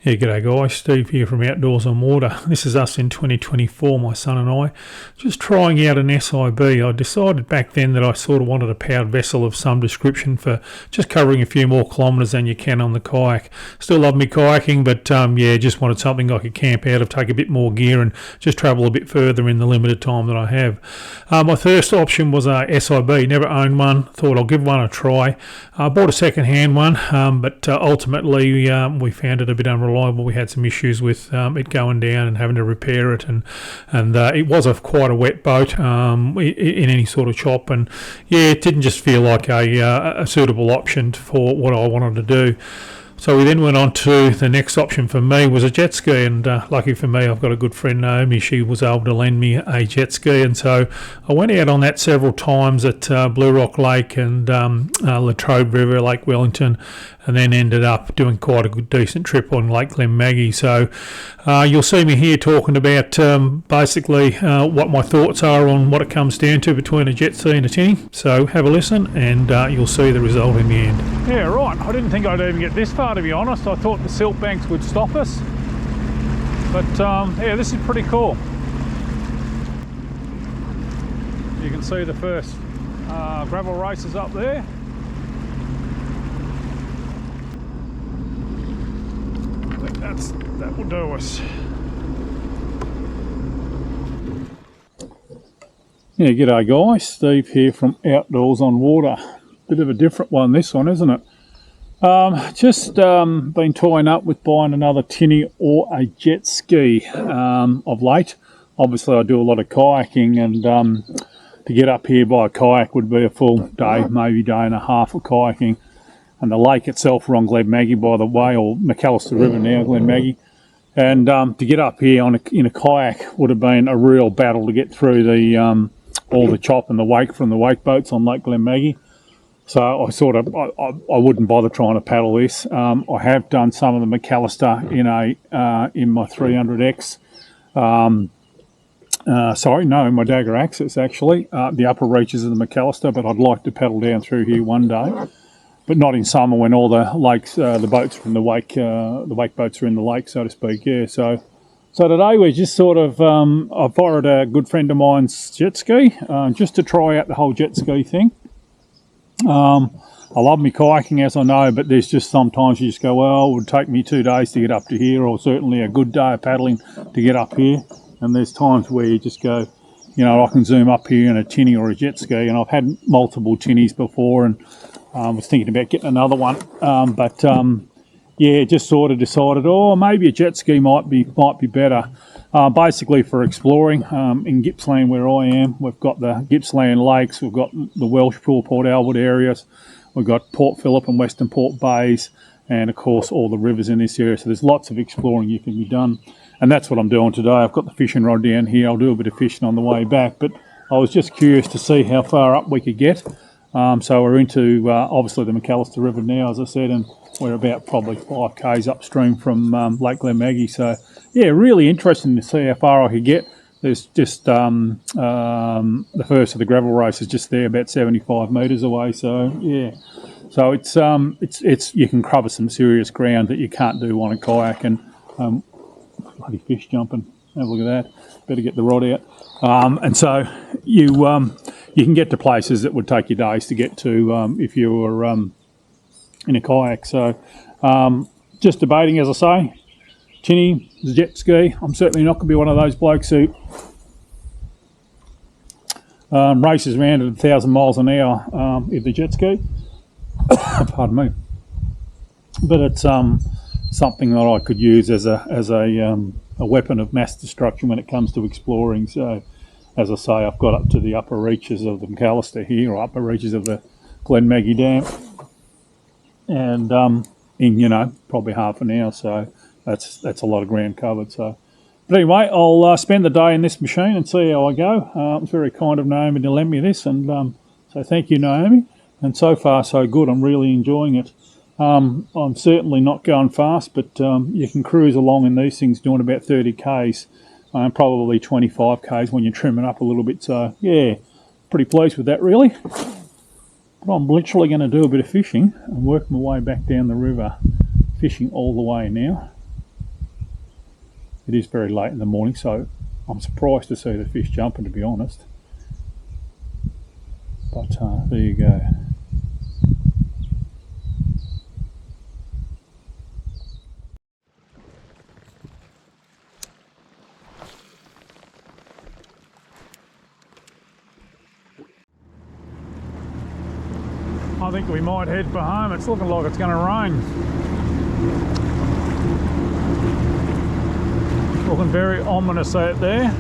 Yeah, g'day guys, Steve here from Outdoors on Water. This is us in 2024, my son and I, just trying out an S.I.B. I decided back then that I sort of wanted a powered vessel of some description for just covering a few more kilometres than you can on the kayak. Still love me kayaking, but just wanted something I could camp out of, take a bit more gear and just travel a bit further in the limited time that I have. My first option was a S.I.B. Never owned one, thought I'll give one a try. I bought a second-hand one, but ultimately we found it a bit unreliable. We had some issues with it going down and having to repair it, and it was quite a wet boat in any sort of chop, and it didn't just feel like a suitable option for what I wanted to do. So we then went on to the next option for me was a jet ski, and lucky for me, I've got a good friend Naomi. She was able to lend me a jet ski, and so I went out on that several times at Blue Rock Lake and Latrobe River, Lake Wellington, and then ended up doing quite a good decent trip on Lake Glenmaggie. So you'll see me here talking about basically what my thoughts are on what it comes down to between a jet ski and a tinny. So have a listen and you'll see the result in the end. Yeah, right. I didn't think I'd even get this far, to be honest. I thought the silt banks would stop us. But yeah, this is pretty cool. You can see the first gravel races up there. That will do us. Yeah, g'day guys, Steve here from Outdoors on Water. Bit of a different one, this one, isn't it? Just been toying up with buying another tinny or a jet ski of late. Obviously I do a lot of kayaking, and to get up here by a kayak would be a full day, maybe day and a half of kayaking. And the lake itself, we're on Glenmaggie, by the way, or McAllister River now, Glenmaggie. And to get up here in a kayak would have been a real battle to get through the all the chop and the wake from the wake boats on Lake Glenmaggie. So I wouldn't bother trying to paddle this. I have done some of the McAllister in my 300X. In my Dagger Access actually, the upper reaches of the McAllister, but I'd like to paddle down through here one day. But not in summer when all the lakes, the boats from the wake boats are in the lake, so to speak. Yeah. So today we just sort of, I borrowed a good friend of mine's jet ski just to try out the whole jet ski thing. I love me kayaking, as I know, but there's just sometimes you just go, well, it would take me 2 days to get up to here, or certainly a good day of paddling to get up here. And there's times where you just go, I can zoom up here in a tinny or a jet ski, and I've had multiple tinnies before, and was thinking about getting another one, just sort of decided, maybe a jet ski might be better. Basically for exploring in Gippsland where I am, we've got the Gippsland Lakes, we've got the Welshpool, Port Albert areas, we've got Port Phillip and Western Port Bays, and of course all the rivers in this area. So there's lots of exploring you can be done, and that's what I'm doing today. I've got the fishing rod down here. I'll do a bit of fishing on the way back, but I was just curious to see how far up we could get. So we're into obviously the McAllister River now, as I said, and we're about probably 5 k's upstream from Lake Glenmaggie. So yeah, really interesting to see how far I could get. There's just the first of the gravel race is just there, about 75 metres away. So yeah, so it's you can cover some serious ground that you can't do on a kayak. And bloody fish jumping. Have a look at that. Better get the rod out. And so you can get to places that would take you days to get to if you were in a kayak. So just debating, as I say, tinny, jet ski. I'm certainly not going to be one of those blokes who races around at 1,000 miles an hour in the jet ski. Pardon me. But it's something that I could use as a weapon of mass destruction when it comes to exploring. So, as I say, I've got up to the upper reaches of the McAllister here, or upper reaches of the Glenmaggie Dam, and in probably half an hour. So that's a lot of ground covered. So, but anyway, I'll spend the day in this machine and see how I go. It's very kind of Naomi to lend me this, and so thank you, Naomi. And so far, so good. I'm really enjoying it. I'm certainly not going fast, but you can cruise along in these things doing about 30 k's, probably 25 k's when you trim it up a little bit. So yeah, pretty pleased with that really. But I'm literally going to do a bit of fishing and work my way back down the river, fishing all the way now. It is very late in the morning, so I'm surprised to see the fish jumping, to be honest. But there you go. I think we might head for home. It's looking like it's going to rain. Looking very ominous out there.